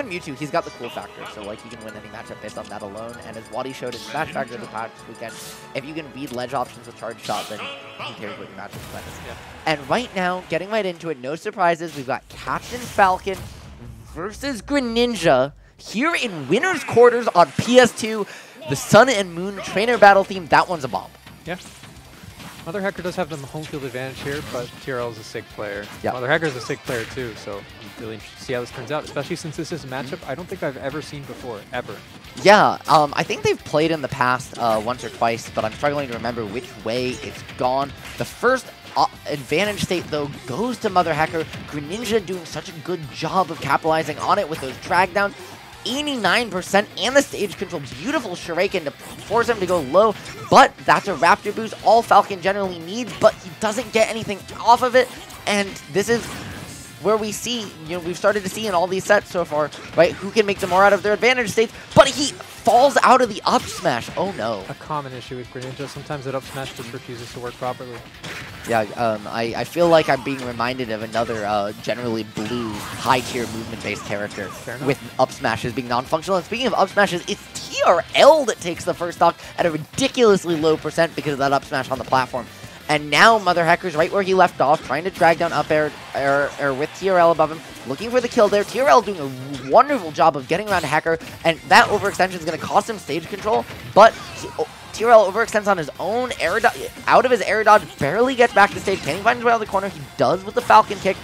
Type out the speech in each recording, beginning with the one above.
Mewtwo, he's got the cool factor, so like he can win any matchup based on that alone. And as Waddy showed in Smash Factor this past weekend, if you can beat ledge options with charge shot, then who cares what your matchup plan is. Yeah. And right now, getting right into it, no surprises. We've got Captain Falcon versus Greninja here in winners quarters on PS2. The Sun and Moon trainer battle theme. That one's a bomb. Yeah. MotherHecker does have the home field advantage here, but TRL is a sick player. Yeah. MotherHecker is a sick player too, so I'm really interested to see how this turns out, especially since this is a matchup I don't think I've ever seen before, ever. Yeah, I think they've played in the past once or twice, but I'm struggling to remember which way it's gone. The first advantage state, though, goes to MotherHecker. Greninja doing such a good job of capitalizing on it with those drag downs. 89% and the stage control. Beautiful Shuriken to force him to go low, but that's a Raptor boost all Falcon generally needs, but he doesn't get anything off of it, and this is where we see, you know, we've started to see in all these sets so far, right, who can make the more out of their advantage states, but he falls out of the up smash. Oh no. A common issue with Greninja, sometimes that up smash just refuses to work properly. Yeah, I feel like I'm being reminded of another generally blue, high-tier movement-based character with up smashes being non-functional. And speaking of up smashes, it's TRL that takes the first stock at a ridiculously low percent because of that up smash on the platform. And now MotherHecker's right where he left off, trying to drag down up air with TRL above him, looking for the kill there. TRL doing a wonderful job of getting around Hecker, and that overextension is going to cost him stage control, but TRL overextends on his own air dodge, out of his air dodge, barely gets back to stage. Can he find his way out of the corner? He does with the Falcon kick,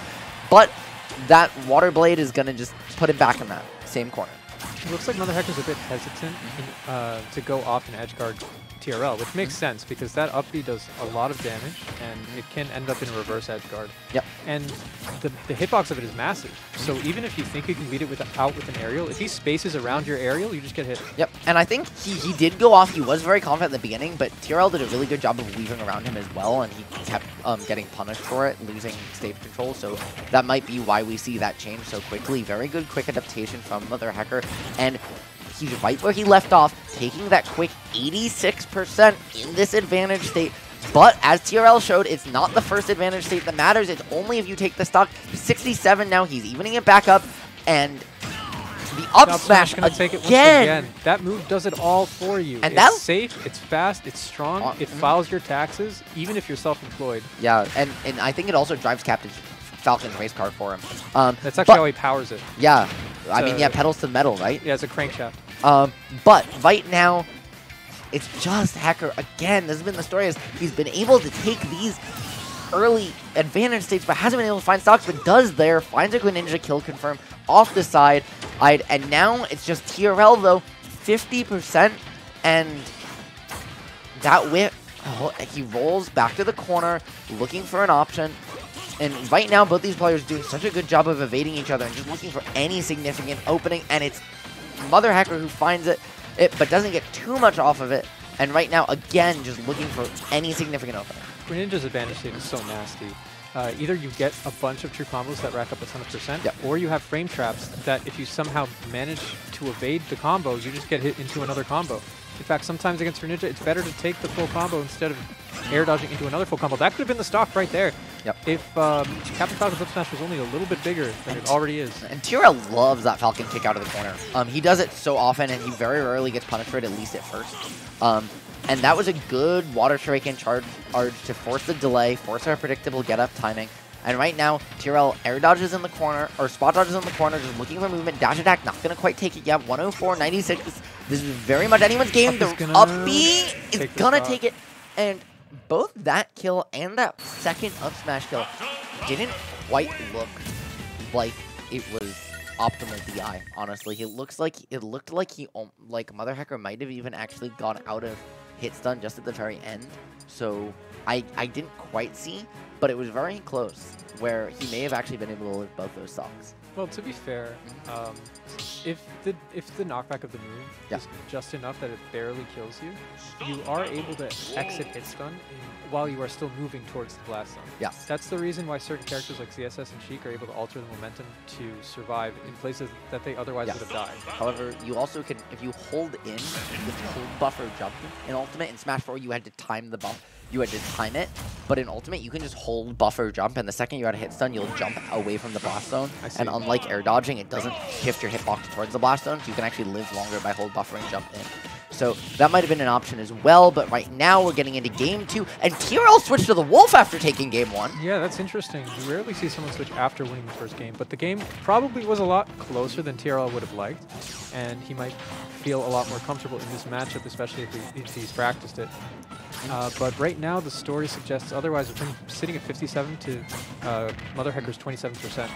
but that Water Blade is going to just put him back in that same corner. It looks like MotherHecker's a bit hesitant to go off and edge guard TRL, which makes sense because that up B does a lot of damage and it can end up in a reverse edge guard. Yep. And the hitbox of it is massive. So even if you think you can beat it out with an aerial, if he spaces around your aerial, you just get hit. Yep. And I think he did go off. He was very confident at the beginning, but TRL did a really good job of weaving around him as well, and he kept getting punished for it, losing stage control. So that might be why we see that change so quickly. Very good quick adaptation from MotherHecker. And he's right where he left off, taking that quick 86% in this advantage state. But as TRL showed, it's not the first advantage state that matters. It's only if you take the stock. 67 now. He's evening it back up. And the up smash again. Take it once again. That move does it all for you. And it's safe, it's fast, it's strong, it files your taxes, even if you're self-employed. Yeah, and I think it also drives Captain Falcon's race car for him. That's actually how he powers it. Yeah. I mean, yeah, pedals to the metal, right? Yeah, it's a crankshaft. But right now, it's just Hecker again. This has been the story, is he's been able to take these early advantage states, but hasn't been able to find stocks, but does there. Finds a Greninja kill confirm off the side. And now it's just TRL, though, 50%. And that whip, he rolls back to the corner, looking for an option. And right now, both these players are doing such a good job of evading each other and just looking for any significant opening. And it's MotherHecker who finds it, but doesn't get too much off of it. And right now, again, just looking for any significant opening. Greninja's advantage state is so nasty. Either you get a bunch of true combos that rack up a ton of percent, or you have frame traps that if you somehow manage to evade the combo, you just get hit into another combo. In fact, sometimes against Greninja, it's better to take the full combo instead of air dodging into another full combo. That could have been the stock right there. Yep. If Captain Falcon's up smash was only a little bit bigger than it already is. And TRL loves that Falcon kick out of the corner. He does it so often, and he very rarely gets punished for it, at least at first. And that was a good Water Shuriken charge to force the delay, force our predictable get-up timing. And right now, TRL air dodges in the corner, or spot dodges in the corner, just looking for movement. Dash attack, not going to quite take it yet. 104, 96. This is very much anyone's game. The up B is going to take it. And both that kill and that second up smash kill didn't quite look like it was optimal DI, honestly. It looked like MotherHecker might have even actually gone out of hit stun just at the very end. So I didn't quite see, but it was very close where he may have actually been able to live both those stocks. Well, to be fair, if the knockback of the move is just enough that it barely kills you, you are able to exit hit stun while you are still moving towards the blast zone. Yeah. That's the reason why certain characters like CSS and Sheik are able to alter the momentum to survive in places that they otherwise would have died. However, you also can, if you hold in with hold buffer jump in Ultimate, in Smash 4 you had to time the buff. you had to time it. But in Ultimate, you can just hold buffer jump, and the second you're at a hit stun, you'll jump away from the blast zone. And unlike air dodging, it doesn't shift your hitbox towards the blast zone, so you can actually live longer by hold buffer and jump in. So that might have been an option as well, but right now we're getting into Game 2, and TRL switched to the Wolf after taking Game 1. Yeah, that's interesting. You rarely see someone switch after winning the first game, but the game probably was a lot closer than TRL would have liked, and he might feel a lot more comfortable in this matchup, especially if he's practiced it. But right now, the story suggests otherwise. With him sitting at 57 to MotherHecker's 27%.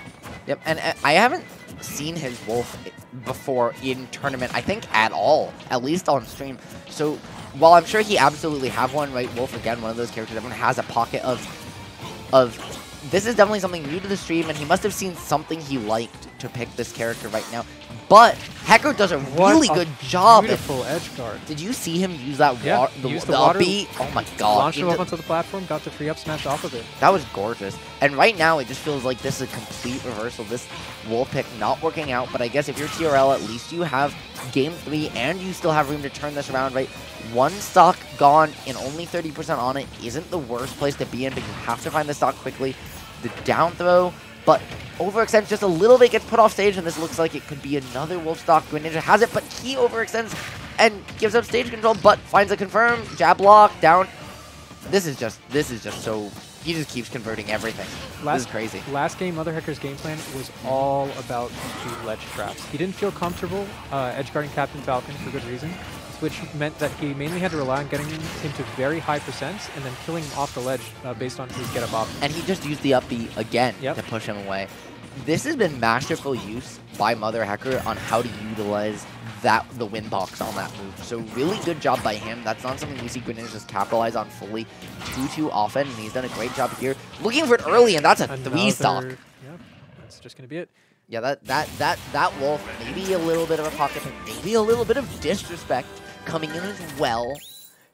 Yep, and I haven't seen his Wolf before in tournament, I think, at all, at least on stream. So while I'm sure he absolutely have one, right, Wolf, again, one of those characters everyone has a pocket of this is definitely something new to the stream, and he must have seen something he liked to pick this character right now. But Hecker does a really good job. Beautiful edge guard. Did you see him use that the up B? Oh my god. Launched him up onto the platform, got the free up smash off of it. That was gorgeous. And right now, it just feels like this is a complete reversal. This Wolf pick not working out, but I guess if you're TRL, at least you have Game 3, and you still have room to turn this around, right? One stock gone and only 30% on it isn't the worst place to be in, but you have to find the stock quickly. The down throw, but overextends just a little bit, gets put off stage, and this looks like it could be another Wolf stock. Greninja has it, but he overextends and gives up stage control, but finds a confirm, jab lock, down. This is just so, he just keeps converting everything. This is crazy. Last game, MotherHecker's game plan was all about the ledge traps. He didn't feel comfortable edge guarding Captain Falcon for good reason, which meant that he mainly had to rely on getting him to very high percents and then killing him off the ledge based on his get-up option. And he just used the up B again to push him away. This has been masterful use by MotherHecker on how to utilize the win box on that move. So really good job by him. That's not something we see Greninja just capitalize on fully too often, and he's done a great job here. Looking for it early, and that's a 3-stock. Yeah, that's just going to be it. Yeah, that Wolf, maybe a little bit of a pocket pick, maybe a little bit of disrespect coming in as well.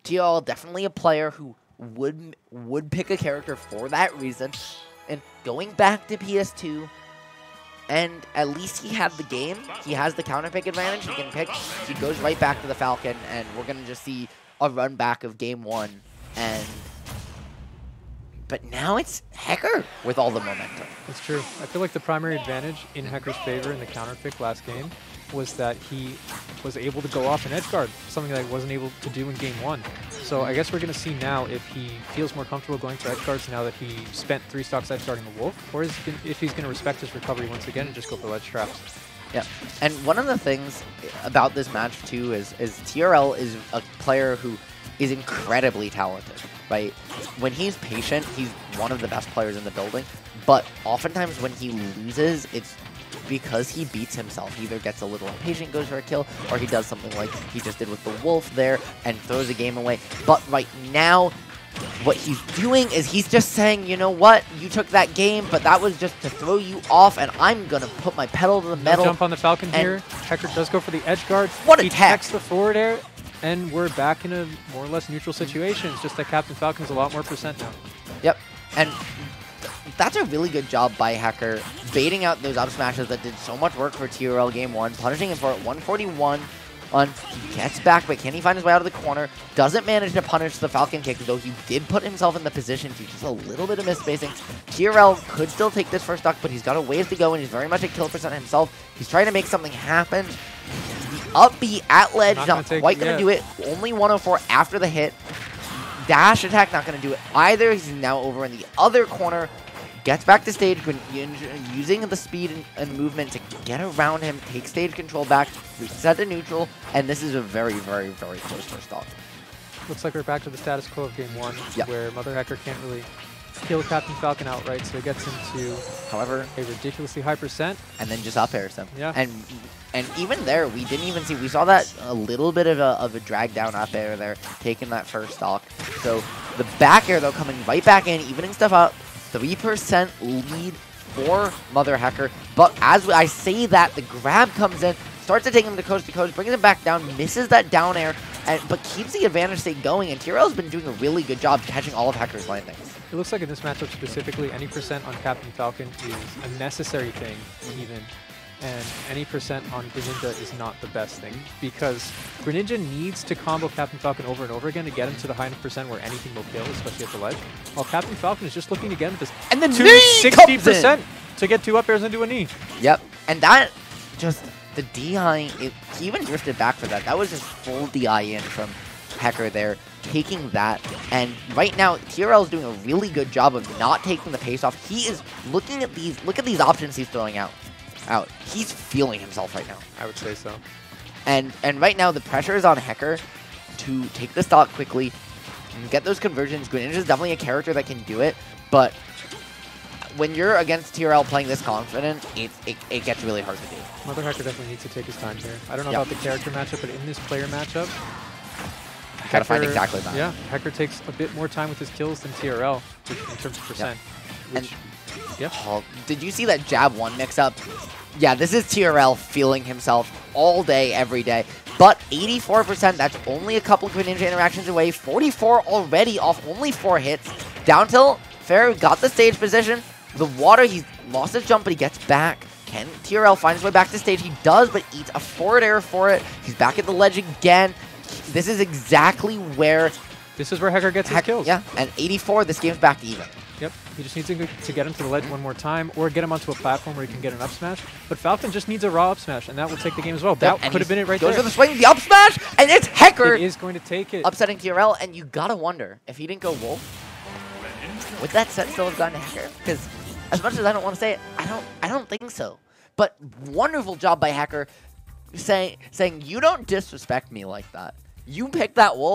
TRL definitely a player who would pick a character for that reason. And going back to PS2, and at least he had the game. He has the counter pick advantage. He can pick. He goes right back to the Falcon, and we're going to just see a run back of Game 1. But now it's Hecker with all the momentum. It's true. I feel like the primary advantage in Hecker's favor in the counter pick last game was that he was able to go off an edge guard, something that he wasn't able to do in Game 1. So I guess we're going to see now if he feels more comfortable going for edge guards now that he spent 3 stocks edge guarding the Wolf, or if he's going to respect his recovery once again and just go for ledge traps. Yeah, and one of the things about this match too is TRL is a player who is incredibly talented, right? When he's patient, he's one of the best players in the building, but oftentimes when he loses, it's because he beats himself. He either gets a little impatient, goes for a kill, or he does something like he just did with the Wolf there and throws the game away. But right now, what he's doing is he's just saying, you know what, you took that game, but that was just to throw you off, and I'm going to put my pedal to the metal. Jump on the Falcon here. Hecker does go for the edge guard. What a He checks the forward air, and we're back in a more or less neutral situation. It's just that Captain Falcon's a lot more percent now. Yep, and that's a really good job by Hecker, baiting out those up smashes that did so much work for TRL Game 1, punishing him for it. 141 on, he gets back, but can he find his way out of the corner? Doesn't manage to punish the Falcon kick, though he did put himself in the position to. Just a little bit of misspacing. TRL could still take this first stock, but he's got a ways to go, and he's very much a kill percent himself. He's trying to make something happen. The up B at ledge, not quite going to do it. Only 104 after the hit. Dash attack, not going to do it either. He's now over in the other corner. Gets back to stage, using the speed and movement to get around him, take stage control back, reset to neutral, and this is a very, very, very close first stock. Looks like we're back to the status quo of Game 1, where MotherHecker can't really kill Captain Falcon outright, so he gets into, however, a ridiculously high percent. And then just up airs him. Yeah. And even there, we didn't even see, we saw that a little bit of a drag down up air there, taking that first stock. So the back air, though, coming right back in, evening stuff up. 3% lead for MotherHecker, but as I say that, the grab comes in, starts to take him to coast, brings him back down, misses that down air, but keeps the advantage state going, and TRL's been doing a really good job catching all of Hecker's landings. It looks like in this matchup specifically, any percent on Captain Falcon is a necessary thing, even. and any percent on Greninja is not the best thing, because Greninja needs to combo Captain Falcon over and over again to get him to the high enough percent where anything will kill, especially at the ledge, while Captain Falcon is just looking to get him to and the knee 60% to get 2 up airs and do a knee. Yep, and that just, the DI, he even drifted back for that. That was just full DI in from Hecker there, taking that, and right now TRL is doing a really good job of not taking the pace off. He is looking at these, look at these options he's throwing out. He's feeling himself right now. I would say so. And right now the pressure is on Hecker to take the stock quickly and get those conversions. Greninja is definitely a character that can do it, but when you're against TRL playing this confident, it gets really hard to do. MotherHecker definitely needs to take his time here. I don't know about the character matchup, but in this player matchup, Gotta find exactly that. Yeah, Hecker takes a bit more time with his kills than TRL in terms of percent. And yeah. Oh, did you see that jab 1 mix-up? Yeah, this is TRL feeling himself all day, every day. But 84%, that's only a couple of Greninja interactions away. 44 already off only 4 hits. Down tilt, Fair got the stage position. The water, he's lost his jump, but he gets back. Can TRL find his way back to stage? He does, but eats a forward air for it. He's back at the ledge again. This is exactly where... This is where Hecker gets his kills. Yeah, and 84, this game's back to even. Yep, he just needs to get him to the ledge one more time, or get him onto a platform where he can get an up smash. But Falcon just needs a raw up smash, and that will take the game as well. That could have been it right there. Goes for the swing, the up smash, and it's Hecker! It is going to take it. Upsetting TRL, and you gotta wonder, if he didn't go Wolf, would that set still have gone to Hecker? Because as much as I don't want to say it, I don't think so. But wonderful job by Hecker saying you don't disrespect me like that. You picked that Wolf.